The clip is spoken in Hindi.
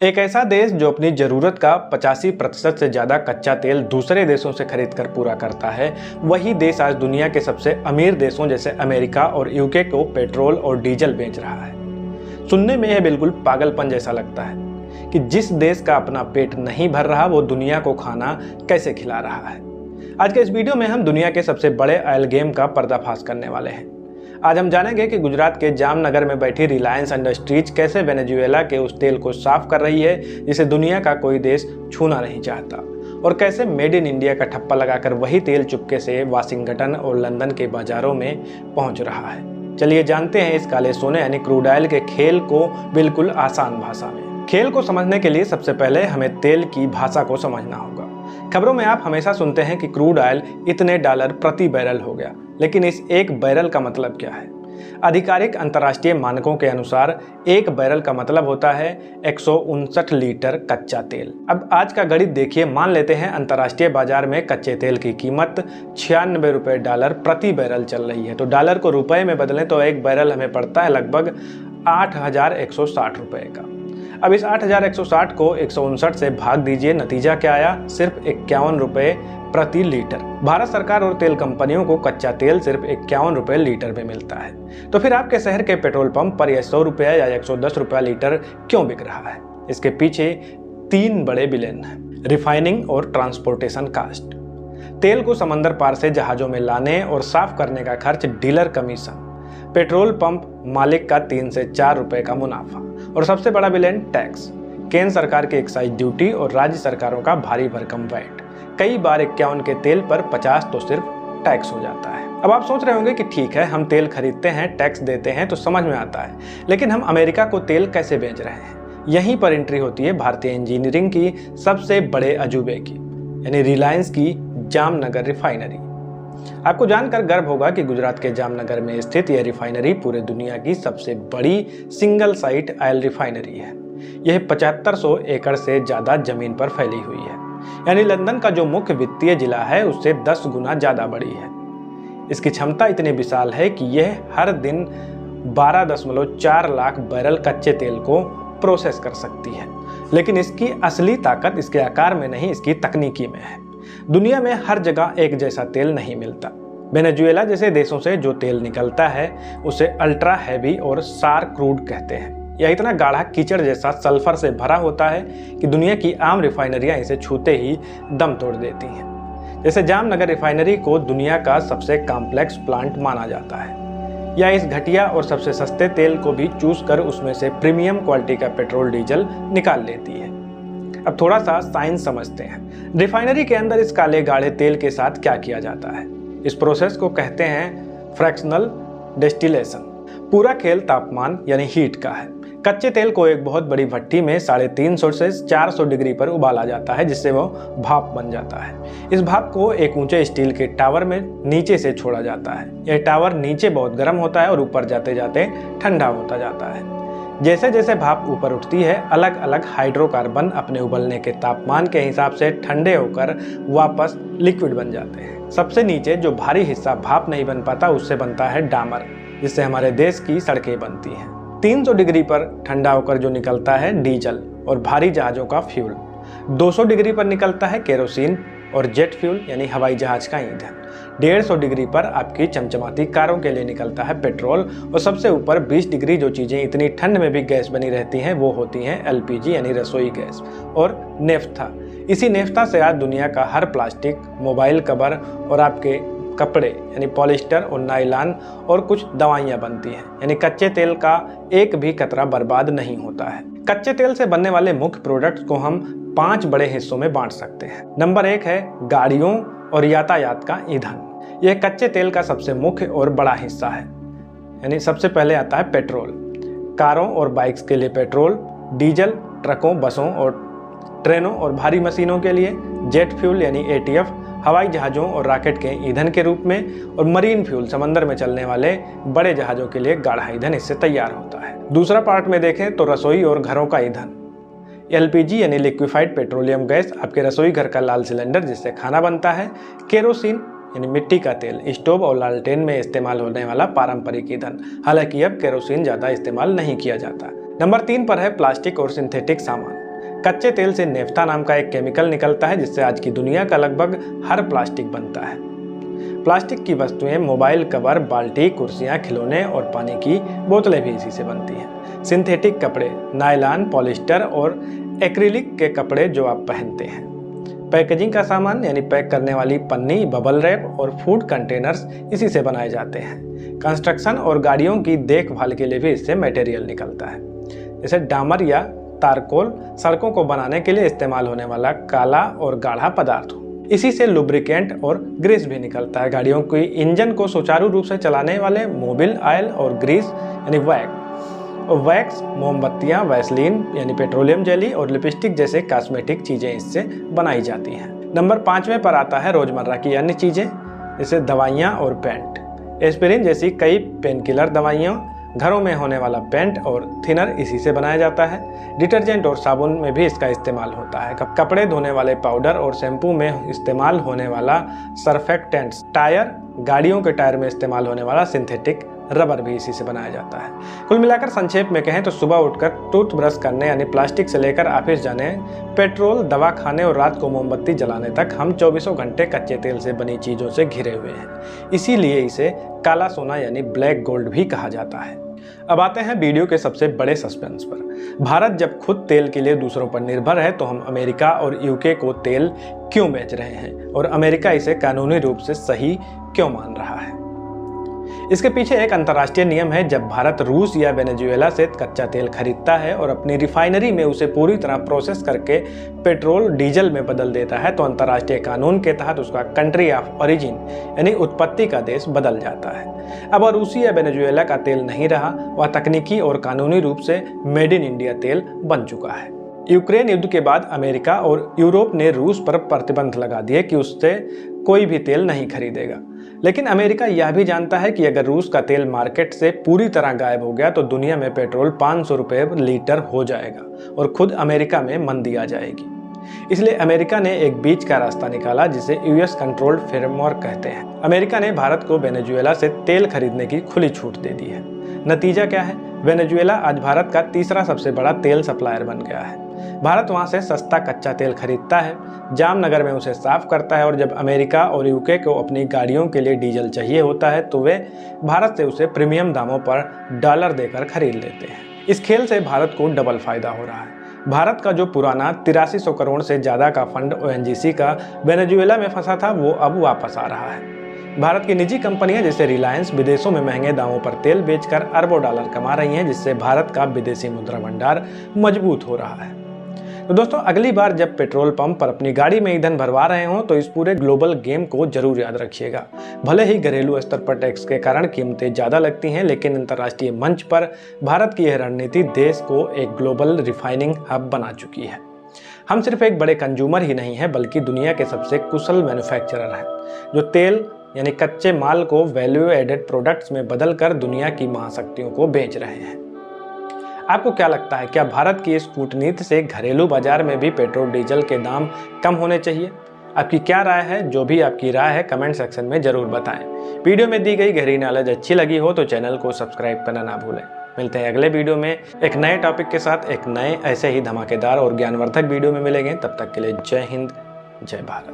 एक ऐसा देश जो अपनी ज़रूरत का 85% से ज़्यादा कच्चा तेल दूसरे देशों से खरीद कर पूरा करता है, वही देश आज दुनिया के सबसे अमीर देशों जैसे अमेरिका और यूके को पेट्रोल और डीजल बेच रहा है। सुनने में यह बिल्कुल पागलपन जैसा लगता है कि जिस देश का अपना पेट नहीं भर रहा वो दुनिया को खाना कैसे खिला रहा है। आज के इस वीडियो में हम दुनिया के सबसे बड़े ऑयल गेम का पर्दाफाश करने वाले हैं। आज हम जानेंगे कि गुजरात के जामनगर में बैठी रिलायंस इंडस्ट्रीज कैसे वेनेजुएला के उस तेल को साफ कर रही है जिसे दुनिया का कोई देश छूना नहीं चाहता, और कैसे मेड इन इंडिया का ठप्पा लगाकर वही तेल चुपके से वाशिंगटन और लंदन के बाजारों में पहुंच रहा है। चलिए जानते हैं इस काले सोने यानी क्रूड ऑयल के खेल को बिल्कुल आसान भाषा में। खेल को समझने के लिए सबसे पहले हमें तेल की भाषा को समझना होगा। खबरों में आप हमेशा सुनते हैं कि क्रूड ऑयल इतने डॉलर प्रति बैरल हो गया, लेकिन इस एक बैरल का मतलब क्या है? आधिकारिक अंतर्राष्ट्रीय मानकों के अनुसार एक बैरल का मतलब होता है 159 लीटर कच्चा तेल। अब आज का गणित देखिए, मान लेते हैं अंतर्राष्ट्रीय बाजार में कच्चे तेल की कीमत 96 रुपये डॉलर प्रति बैरल चल रही है, तो डॉलर को रुपए में बदलें तो एक बैरल हमें पड़ता है लगभग 8,160 रुपये का। अब इस 8,160 को 159 से भाग दीजिए, नतीजा क्या आया? सिर्फ 51 रुपये प्रति लीटर। भारत सरकार और तेल कंपनियों को कच्चा तेल सिर्फ 51 रुपये लीटर में मिलता है, तो फिर आपके शहर के पेट्रोल पंप पर यह 100 रुपये या 110 रुपये लीटर क्यों बिक रहा है? इसके पीछे 3 बड़े विलेन हैं। रिफाइनिंग और ट्रांसपोर्टेशन कास्ट, तेल को समंदर पार से जहाजों में लाने और साफ करने का खर्च, डीलर कमीशन, पेट्रोल पंप मालिक का 3 से 4 रुपये का मुनाफा, और सबसे बड़ा विलेन टैक्स, केंद्र सरकार की एक्साइज ड्यूटी और राज्य सरकारों का भारी भरकम वैट। कई बार 51 के तेल पर 50 तो सिर्फ टैक्स हो जाता है। अब आप सोच रहे होंगे कि ठीक है, हम तेल खरीदते हैं, टैक्स देते हैं तो समझ में आता है, लेकिन हम अमेरिका को तेल कैसे बेच रहे हैं? यहीं पर एंट्री होती है भारतीय इंजीनियरिंग की सबसे बड़े अजूबे की, यानी रिलायंस की जामनगर रिफाइनरी। आपको जानकर गर्व होगा कि गुजरात के जामनगर में स्थित यह रिफाइनरी पूरे दुनिया की सबसे बड़ी सिंगल साइट ऑयल रिफाइनरी है। यह 7500 एकड़ से ज़्यादा जमीन पर फैली हुई है, यानी लंदन का जो मुख्य वित्तीय जिला है उससे 10 गुना ज़्यादा बड़ी है। इसकी क्षमता इतनी विशाल है कि यह हर दिन 12.4 लाख बैरल कच्चे तेल को प्रोसेस कर सकती है। लेकिन इसकी असली ताकत इसके आकार में नहीं, इसकी तकनीकी में है। दुनिया में हर जगह एक जैसा तेल नहीं मिलता। वेनेजुएला जैसे देशों से जो तेल निकलता है उसे अल्ट्रा हैवी और सार क्रूड कहते हैं। यह इतना गाढ़ा कीचड़ जैसा सल्फर से भरा होता है कि दुनिया की आम रिफाइनरियां इसे छूते ही दम तोड़ देती हैं। जैसे जामनगर रिफाइनरी को दुनिया का सबसे कॉम्प्लेक्स प्लांट माना जाता है। यह इस घटिया और सबसे सस्ते तेल को भी चूस कर उसमें से प्रीमियम क्वालिटी का पेट्रोल डीजल निकाल लेती है। अब थोड़ा सा साइंस समझते हैं। रिफाइनरी के अंदर इस काले गाढ़े तेल के साथ क्या किया जाता है? इस प्रोसेस को कहते हैं फ्रैक्शनल डिस्टिलेशन। पूरा खेल तापमान यानी हीट का है। कच्चे तेल को एक बहुत बड़ी भट्टी में 350 से 400 डिग्री पर उबाला जाता है, जिससे वो भाप बन जाता है। इस भाप को एक ऊंचे स्टील के टावर में नीचे से छोड़ा जाता है। यह टावर नीचे बहुत गर्म होता है और ऊपर जाते जाते ठंडा होता जाता है। जैसे जैसे भाप ऊपर उठती है, अलग अलग हाइड्रोकार्बन अपने उबलने के तापमान के हिसाब से ठंडे होकर वापस लिक्विड बन जाते हैं। सबसे नीचे जो भारी हिस्सा भाप नहीं बन पाता उससे बनता है डामर, जिससे हमारे देश की सड़कें बनती हैं। 300 डिग्री पर ठंडा होकर जो निकलता है डीजल और भारी जहाज़ों का फ्यूल। 200 डिग्री पर निकलता है केरोसिन और जेट फ्यूल यानी हवाई जहाज का ईंधन। 150 डिग्री पर आपकी चमचमाती कारों के लिए निकलता है पेट्रोल, और सबसे ऊपर 20 डिग्री जो चीज़ें इतनी ठंड में भी गैस बनी रहती हैं वो होती हैं एलपीजी यानी रसोई गैस और नेफ्था। इसी नेफ्था से आज दुनिया का हर प्लास्टिक, मोबाइल कवर और आपके कपड़े यानी पॉलिस्टर और नायलॉन और कुछ दवाइयाँ बनती हैं। यानी कच्चे तेल का एक भी कतरा बर्बाद नहीं होता है। कच्चे तेल से बनने वाले मुख्य प्रोडक्ट्स को हम 5 बड़े हिस्सों में बांट सकते हैं। नंबर 1 है गाड़ियों और यातायात का ईंधन। यह कच्चे तेल का सबसे मुख्य और बड़ा हिस्सा है। यानी सबसे पहले आता है पेट्रोल। कारों और बाइक्स के लिए पेट्रोल, डीजल ट्रकों, बसों और ट्रेनों और भारी मशीनों के लिए, जेट फ्यूल यानी एटीएफ हवाई जहाज़ों और रॉकेट के ईंधन के रूप में, और मरीन फ्यूल समंदर में चलने वाले बड़े जहाज़ों के लिए गाढ़ा ईंधन इससे तैयार होता है। दूसरा पार्ट में देखें तो रसोई और घरों का ईंधन। एलपीजी यानी लिक्विफाइड पेट्रोलियम गैस, आपके रसोई घर का लाल सिलेंडर जिससे खाना बनता है। केरोसिन यानी मिट्टी का तेल, स्टोव और लालटेन में इस्तेमाल होने वाला पारंपरिक ईंधन। हालांकि अब केरोसिन ज़्यादा इस्तेमाल नहीं किया जाता। नंबर 3 पर है प्लास्टिक और सिंथेटिक सामान। कच्चे तेल से नेफ्था नाम का एक केमिकल निकलता है जिससे आज की दुनिया का लगभग हर प्लास्टिक बनता है। प्लास्टिक की वस्तुएं, मोबाइल कवर, बाल्टी, कुर्सियां, खिलौने और पानी की बोतलें भी इसी से बनती हैं। सिंथेटिक कपड़े, नायलॉन, पॉलिस्टर और एक्रिलिक के कपड़े जो आप पहनते हैं। पैकेजिंग का सामान यानी पैक करने वाली पन्नी, बबल रैप और फूड कंटेनर्स इसी से बनाए जाते हैं। कंस्ट्रक्शन और गाड़ियों की देखभाल के लिए भी इससे मटेरियल निकलता है, जैसे डामर या तारकोल सड़कों को बनाने के लिए इस्तेमाल होने वाला काला और गाढ़ा पदार्थ। इसी से लुब्रिकेंट और ग्रीस भी निकलता है। गाड़ियों के इंजन को सुचारू रूप से चलाने वाले मोबिल ऑयल और ग्रीस यानी वैक्स, मोमबत्तियां, वैसलीन यानी पेट्रोलियम जेली और लिपस्टिक जैसे कॉस्मेटिक चीजें इससे बनाई जाती हैं। नंबर 5वें पर आता है रोजमर्रा की अन्य चीजें, जैसे दवाइयाँ और पेंट। एस्पिरिन जैसी कई पेनकिलर दवाइयाँ, घरों में होने वाला पेंट और थिनर इसी से बनाया जाता है। डिटर्जेंट और साबुन में भी इसका इस्तेमाल होता है। कपड़े धोने वाले पाउडर और शैम्पू में इस्तेमाल होने वाला सर्फेक्टेंट्स, टायर, गाड़ियों के टायर में इस्तेमाल होने वाला सिंथेटिक रबर भी इसी से बनाया जाता है। कुल मिलाकर संक्षेप में कहें तो सुबह उठकर टूथब्रश करने यानी प्लास्टिक से लेकर ऑफिस जाने, पेट्रोल, दवा खाने और रात को मोमबत्ती जलाने तक हम 24 घंटे कच्चे तेल से बनी चीजों से घिरे हुए हैं। इसीलिए इसे काला सोना यानी ब्लैक गोल्ड भी कहा जाता है। अब आते हैं वीडियो के सबसे बड़े सस्पेंस पर। भारत जब खुद तेल के लिए दूसरों पर निर्भर है तो हम अमेरिका और यूके को तेल क्यों बेच रहे हैं और अमेरिका इसे कानूनी रूप से सही क्यों मान रहा है? इसके पीछे एक अंतर्राष्ट्रीय नियम है। जब भारत रूस या वेनेजुएला से कच्चा तेल खरीदता है और अपनी रिफाइनरी में उसे पूरी तरह प्रोसेस करके पेट्रोल डीजल में बदल देता है तो अंतर्राष्ट्रीय कानून के तहत उसका कंट्री ऑफ ओरिजिन यानी उत्पत्ति का देश बदल जाता है। अब रूसी या वेनेजुएला का तेल नहीं रहा, वह तकनीकी और कानूनी रूप से मेड इन इंडिया तेल बन चुका है। यूक्रेन युद्ध के बाद अमेरिका और यूरोप ने रूस पर प्रतिबंध लगा दिए कि उससे कोई भी तेल नहीं खरीदेगा। लेकिन अमेरिका यह भी जानता है कि अगर रूस का तेल मार्केट से पूरी तरह गायब हो गया तो दुनिया में पेट्रोल 500 रुपये लीटर हो जाएगा और खुद अमेरिका में मंदी आ जाएगी। इसलिए अमेरिका ने एक बीच का रास्ता निकाला जिसे यूएस कंट्रोल्ड फ्रेमवर्क कहते हैं। अमेरिका ने भारत को वेनेजुएला से तेल खरीदने की खुली छूट दे दी है। नतीजा क्या है? वेनेजुएला आज भारत का तीसरा सबसे बड़ा तेल सप्लायर बन गया है। भारत वहां से सस्ता कच्चा तेल खरीदता है, जामनगर में उसे साफ करता है और जब अमेरिका और यूके को अपनी गाड़ियों के लिए डीजल चाहिए होता है तो वे भारत से उसे प्रीमियम दामों पर डॉलर देकर खरीद लेते हैं। इस खेल से भारत को डबल फायदा हो रहा है। भारत का जो पुराना 8300 करोड़ से ज़्यादा का फंड ओएनजीसी का वेनेजुएला में फंसा था वो अब वापस आ रहा है। भारत की निजी कंपनियां जैसे रिलायंस विदेशों में महंगे दामों पर तेल बेचकर अरबों डॉलर कमा रही हैं, जिससे भारत का विदेशी मुद्रा भंडार मजबूत हो रहा है। तो दोस्तों, अगली बार जब पेट्रोल पंप पर अपनी गाड़ी में ईंधन भरवा रहे हों तो इस पूरे ग्लोबल गेम को जरूर याद रखिएगा। भले ही घरेलू स्तर पर टैक्स के कारण कीमतें ज़्यादा लगती हैं, लेकिन अंतर्राष्ट्रीय मंच पर भारत की यह रणनीति देश को एक ग्लोबल रिफाइनिंग हब बना चुकी है। हम सिर्फ एक बड़े कंज्यूमर ही नहीं हैं बल्कि दुनिया के सबसे कुशल मैन्युफैक्चरर हैं, जो तेल यानी कच्चे माल को वैल्यू एडेड प्रोडक्ट्स में बदलकर दुनिया की महाशक्तियों को बेच रहे हैं। आपको क्या लगता है, क्या भारत की इस कूटनीति से घरेलू बाजार में भी पेट्रोल डीजल के दाम कम होने चाहिए? आपकी क्या राय है? जो भी आपकी राय है कमेंट सेक्शन में जरूर बताएं। वीडियो में दी गई गहरी नॉलेज अच्छी लगी हो तो चैनल को सब्सक्राइब करना ना भूलें। मिलते हैं अगले वीडियो में एक नए टॉपिक के साथ, एक नए ऐसे ही धमाकेदार और ज्ञानवर्धक वीडियो में मिलेंगे। तब तक के लिए जय हिंद, जय भारत।